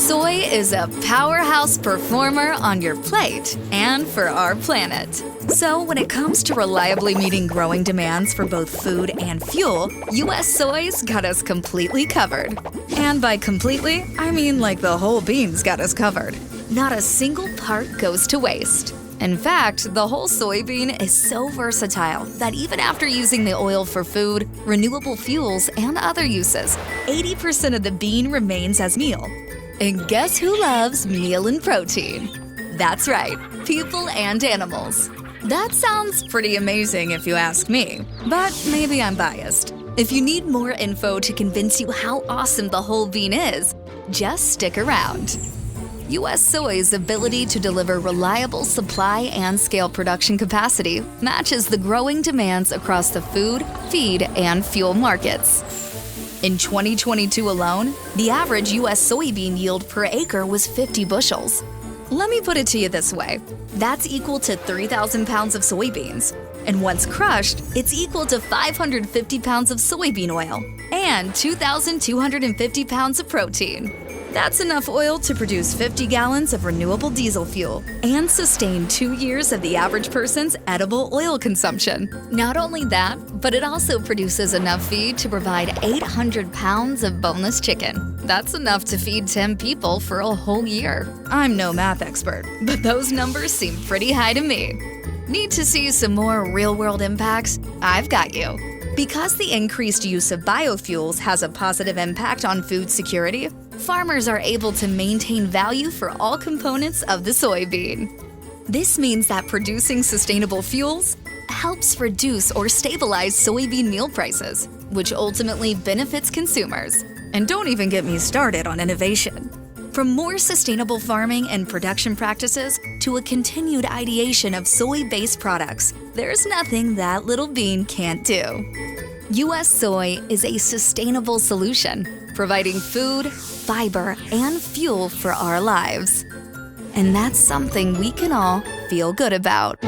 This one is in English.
Soy is a powerhouse performer on your plate and for our planet. So when it comes to reliably meeting growing demands for both food and fuel, U.S. soy's got us completely covered. And by completely, I mean like the whole bean's got us covered. Not a single part goes to waste. In fact, the whole soybean is so versatile that even after using the oil for food, renewable fuels, and other uses, 80% of the bean remains as meal. And guess who loves meal and protein? That's right, people and animals. That sounds pretty amazing if you ask me, but maybe I'm biased. If you need more info to convince you how awesome the whole bean is, just stick around. U.S. soy's ability to deliver reliable supply and scale production capacity matches the growing demands across the food, feed, and fuel markets. In 2022 alone, the average U.S. soybean yield per acre was 50 bushels. Let me put it to you this way. That's equal to 3,000 pounds of soybeans. And once crushed, it's equal to 550 pounds of soybean oil and 2,250 pounds of protein. That's enough oil to produce 50 gallons of renewable diesel fuel and sustain 2 years of the average person's edible oil consumption. Not only that, but it also produces enough feed to provide 800 pounds of boneless chicken. That's enough to feed 10 people for a whole year. I'm no math expert, but those numbers seem pretty high to me. Need to see some more real-world impacts? I've got you. Because the increased use of biofuels has a positive impact on food security, farmers are able to maintain value for all components of the soybean. This means that producing sustainable fuels helps reduce or stabilize soybean meal prices, which ultimately benefits consumers. And don't even get me started on innovation. From more sustainable farming and production practices to a continued ideation of soy-based products, there's nothing that little bean can't do. U.S. soy is a sustainable solution, providing food, fiber, and fuel for our lives. And that's something we can all feel good about.